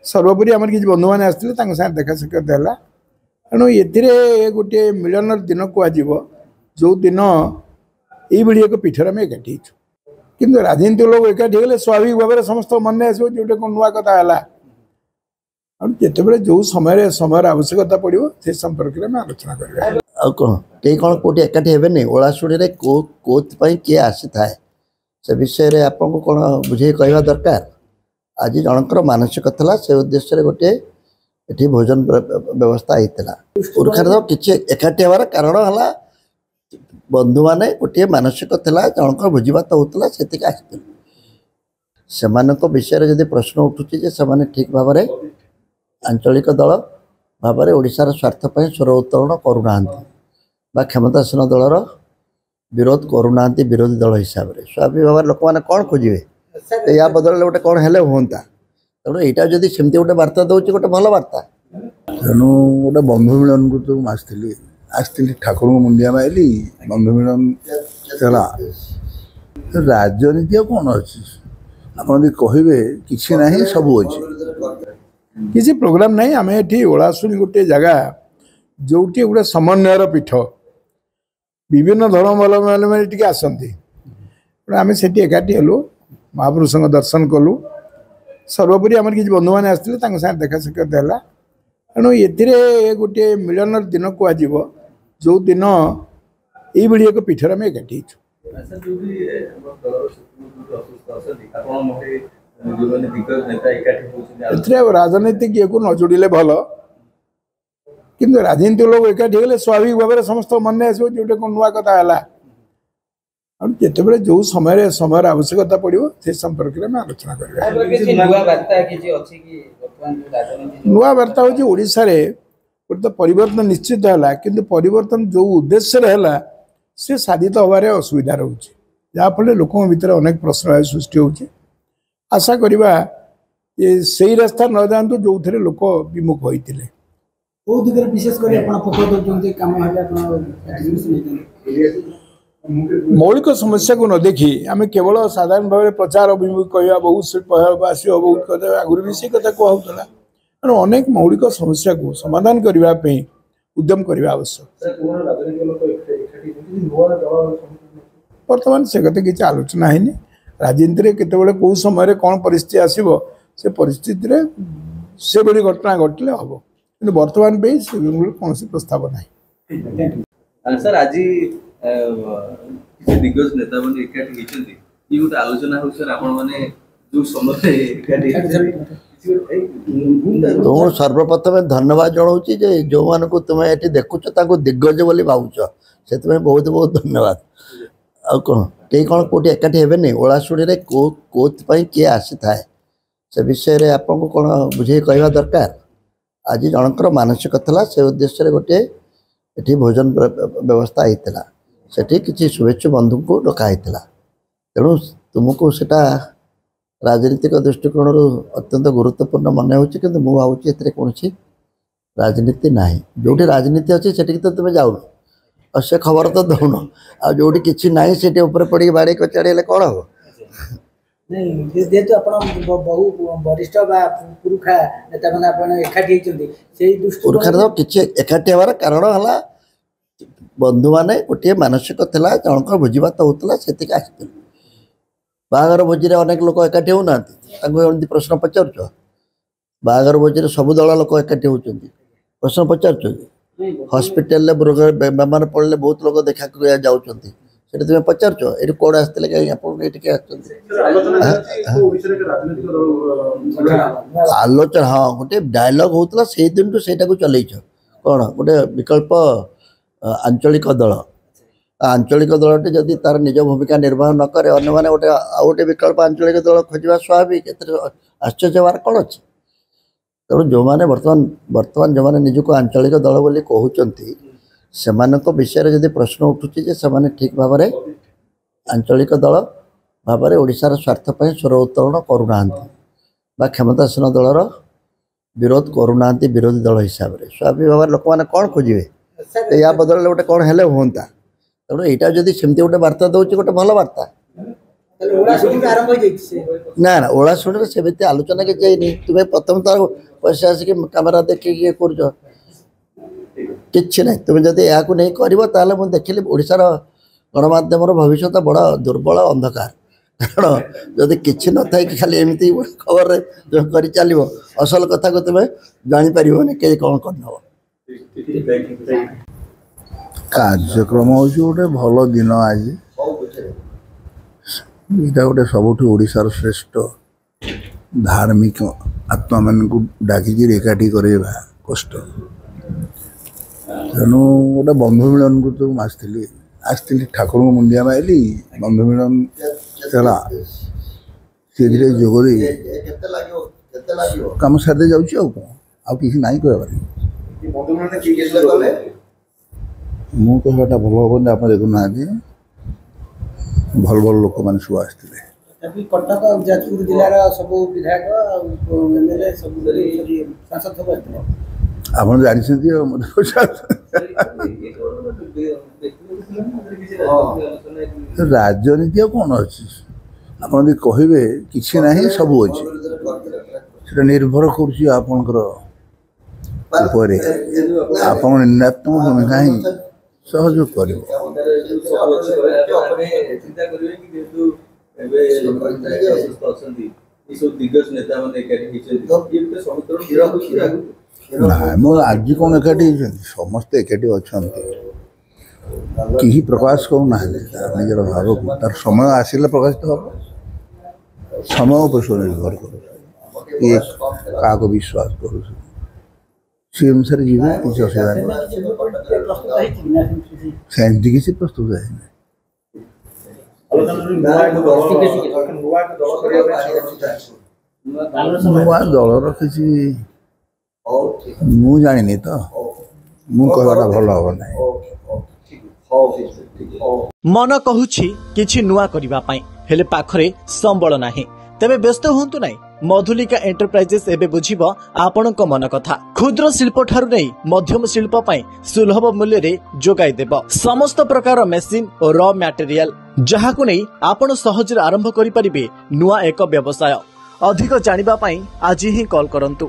सर्वोपरि आम कि बंधु मैंने आसते देखा साक्षात है तेणु ये गोटे मिलन दिन कह जो दिन ये एक पीठर आम एकाठी कि राजनीति लोग एकाठी गले स्वाभाविक भाव में समस्त मन आसो जो नुआ कथा है जिते जो समय आवश्यकता पड़ो से संपर्क में आलोचना कर कई कौन कौटी एकाठी हे ओलाशुणी कौन किए आसी था से विषय आपको कौन बुझे कहवा दरकार आज जनकर मानसिक था से उद्देश्य गोटे ये भोजन व्यवस्था होता उर्खार किसी एकाठी हमार कारण है बंधु मैंने गोटे मानसिक था जनकर भोजीभात होता से विषय जब प्रश्न उठुचे से ठीक भाव में आंचलिक दल भाव में ओडिशार स्वार्थपाई स्वर उत्तोलन करूना क्षमतासीन दलर विरोध करूना विरोधी दल हिसाब से स्वाभाविक भाव लोक मैंने कौन खोजे या बदल गोटे कौन हेले हाँ तेणु यहाँ जब सेमती गोटे बार्ता दूसरी गोटे भल बार्ता तेणु गोटे बंधु मिलन को तो आसती ठाकुर मुंडिया माइली बंधु मिलन राजनीति कौन अच्छी आप कहे कि सब अच्छे किसी प्रोग्राम नहीं आम ये ओलाशुणी गोटे जगह जोटी गोटे समन्वयर पीठ विभिन्न धर्म मैंने आसती आम से एकाठी हेलु महापुरुष दर्शन कलु सर्वोपरि आम कि बंधु मैंने आसते देखा साक्षात है तेणु ये गोटे मिलन दिन कह जो दिन ये एक पीठर आम एकाठी राजनीतिक ये को न जोड़े भल कि राजनीति लोग एकाठी गले स्वाभाविक भाव में समस्त मन आसो जो नुआ कथा है जिते जो समय आवश्यकता पड़ो से संपर्क में आलोचना कर नुआ वार्ता हूँ ओडिशा रे तो परिवर्तन निश्चित है कि परिवर्तन जो उद्देश्य है से साधित हबार असुविधा रोचे जहाँफल लोकों भितर अनेक प्रश्न सृष्टि होची आशा करवा ये सही रास्ता न जातु जो थे लोक विमुख होते मौलिक समस्या को न देखी आम केवल साधारण भाव में प्रचार अभिमुख कह बहुत शिल्प आस बहुत कथा आगुरी भी से कथा कहला तेणु अनेक मौलिक समस्या को समाधान करने उद्यम करने आवश्यक बर्तमान से कथा किसी आलोचना है राजनीति केतबेले कौ समय कौन परिस्थिति आसो से परिस्थिति से बड़ी घटना घटले हम कि बर्तमान पे कौन प्रस्ताव ना सर आज दिग्गज नेता मैंने एकाठी होती ये गोटे आलोचना हो सर आपण माने जो समय तुम सर्वप्रथम धन्यवाद जनाऊँगी जो मान को तुम्हें ये देखुच दिग्गज बोली भावुच से बहुत बहुत धन्यवाद आ कौन कई कौन कौटी एकाठी हे ओलाशुणी कौन किए आसी था से विषय आपको कौन बुझे कहवा दरकार आज जनकर मानसिक था से उद्देश्य गोटे ये भोजन व्यवस्था होता से किसी शुभेच्छु बंधु को डकाई तेणु तुमको सेटा राजनीतिक दृष्टिकोण अत्यंत गुरुत्वपूर्ण मन हो भावुँ कौन राजनीति ना जो राजनीति अच्छी से तो तुम जाऊन और से खबर तो दौन आ जो कि ना से पड़ी बाड़े कचाड़े कौन हम जेहेतु बहु वरिष्ठ पुरुखा नेता मैंने एकाठी पुरुखार किसी एकाठी हमार कारण है बंधु मैंने गोटे मानसिक था जनकर भोजीभात होता से बाहागर भोजी अनेक लोक एकाठी होना प्रश्न पचार बाहागर भोजी सब दल लोक एकाठी होती प्रश्न पचार हॉस्पिटल बेमार पड़े बहुत लोग देखा जाऊँच तुम पचार ये कौन आसते कहीं आलोचना हाँ गोटे डायलॉग होता से दिन टू से चल कौन गोटे विकल्प आंचलिक दल आंचलिक दलटे जदि तार निज भूमिका निर्वाह न करे अन्य मैंने गोटे गोटे विकल्प आंचलिक दल खोजा स्वाभाविक आश्चर्य बार कौन अच्छे तेणु जो मैंने बर्तमान जो मैंने निजक आंचलिक दल बोली कहते से विषय जब प्रश्न उठुचे से ठीक भाव में आंचलिक दल भाव में ओडिशार स्वार्थपाई स्वर उत्तोलन करूना क्षमतासीन दलर विरोध करूना विरोधी दल हिसाब से स्वाभाविक भाव में लोक मैंने कौन खोजे या बदल गोटे कौन हेले हाँ तेणु यहाँ जब सेमती गोटे बार्ता दूसरी गोटे भल बार्ता ତାହେଲେ ଓଳା ଶୁଣିକି ଆରମ୍ଭ ହେଇଯାଇଛି ସେ ନା ନା ଓଳାଶୁଣୀରେ ସେମିତି ଆଲୋଚନା କିଛି ହେଇନି। ତୁମେ ପ୍ରଥମ ଥର ପଇସା ଆସିକି କ୍ୟାମେରା ଦେଖିକି ଇଏ କରୁଛ, କିଛି ନାହିଁ। ତୁମେ ଯଦି ଏହାକୁ ନେଇ କରିବ ତାହେଲେ ମୁଁ ଦେଖିଲି ଓଡ଼ିଶାର ଗଣମାଧ୍ୟମର ଭବିଷ୍ୟତ ବଡ଼ ଦୁର୍ବଳ ଅନ୍ଧକାର। କାରଣ ଯଦି କିଛି ନଥାଇକି ଖାଲି ଏମିତି ଖବରରେ ତୁମେ କରି ଚାଲିବ, ଅସଲ କଥାକୁ ତୁମେ ଜାଣିପାରିବନି କେ କ'ଣ କରିନେବ। କାର୍ଯ୍ୟକ୍ରମ ହେଉଛି ଗୋଟେ ଭଲ ଦିନ ଆଜି। ଏଇଟା ଗୋଟେ ସବୁଠୁ ଓଡ଼ିଶାର ଶ୍ରେଷ୍ଠ ଧାର୍ମିକ ଆତ୍ମାମାନଙ୍କୁ ଡାକିକିରି ଏକାଠି କରାଇବା କଷ୍ଟ। ତେଣୁ ଗୋଟେ ବନ୍ଧୁ ମିଳନକୁ ତ ମୁଁ ଆସିଥିଲି ଠାକୁରଙ୍କୁ ମୁଣ୍ଡିଆ ମାଇଲି, ବନ୍ଧୁ ମିଳନ ହେଲା, ସେଥିରେ ଯୋଗ ଦେଇ କାମ ସାରିଦେଇ ଯାଉଛି। ଆଉ କ'ଣ, ଆଉ କିଛି ନାହିଁ କହିବାର। ମୁଁ କହିବାଟା ଭଲ ହେବନି, ଆପଣ ଦେଖୁନାହାନ୍ତି ଭଲ ଭଲ ଲୋକମାନେ ସବୁ ଆସିଥିଲେ। କଟକ ଆଉ ଯାଜପୁର ଜିଲ୍ଲାର ସବୁ ବିଧାୟକ ଆଉ MLA ସବୁ ସାଂସଦ ସବୁ ଆସିଥିଲେ। ଆପଣ ଜାଣିଛନ୍ତି ଆଉ ମୋତେ ରାଜନୀତି ଆଉ କ'ଣ ଅଛି? ଆପଣ ଯଦି କହିବେ କିଛି ନାହିଁ ସବୁ ଅଛି, ସେଟା ନିର୍ଭର କରୁଛି ଆପଣଙ୍କର ଉପରେ। ଆପଣ ନିର୍ଣ୍ଣାତ୍ମକ ଭୂମିକା ହିଁ ସହଯୋଗ କରିବ। ନାଇଁ ମୁଁ ଆଜି କ'ଣ ଏକାଠି ହେଇଛନ୍ତି? ସମସ୍ତେ ଏକାଠି ଅଛନ୍ତି, କେହି ପ୍ରକାଶ କରୁନାହାନ୍ତି ନିଜର ଭାବକୁ। ତାର ସମୟ ଆସିଲେ ପ୍ରକାଶିତ ହେବ। ସମୟ ଉପରେ ସବୁ ନିର୍ଭର କରୁଛି, କିଏ କାହାକୁ ବିଶ୍ୱାସ କରୁଛି, ସେ ଅନୁସାରେ ଯିବେ, କିଛି ଅସୁବିଧା ନାହିଁ। ସେମିତି କିଛି ପ୍ରସ୍ତୁତ ହେଇନି। ନୂଆ ଦଳର କିଛି ମୁଁ ଜାଣିନି ତ, ମୁଁ କହିବାଟା ଭଲ ହେବ ନାହିଁ। ମନ କହୁଛି କିଛି ନୂଆ କରିବା ପାଇଁ, ହେଲେ ପାଖରେ ସମ୍ବଳ ନାହିଁ। ତେବେ ବ୍ୟସ୍ତ ହୁଅନ୍ତୁ ନାହିଁ, ମଧୁଲିକା ଏଣ୍ଟରପ୍ରାଇଜେସ୍ ଏବେ ବୁଝିବ ଆପଣଙ୍କ ମନ କଥା। କ୍ଷୁଦ୍ର ଶିଳ୍ପ ଠାରୁ ନେଇ ମଧ୍ୟମ ଶିଳ୍ପ ପାଇଁ ସୁଲଭ ମୂଲ୍ୟରେ ଯୋଗାଇ ଦେବ ସମସ୍ତ ପ୍ରକାର ମେସିନ ଓ ର ମ୍ୟାଟେରିଆଲ, ଯାହାକୁ ନେଇ ଆପଣ ସହଜରେ ଆରମ୍ଭ କରିପାରିବେ ନୂଆ ଏକ ବ୍ୟବସାୟ। ଅଧିକ ଜାଣିବା ପାଇଁ ଆଜି ହିଁ କଲ୍ କରନ୍ତୁ।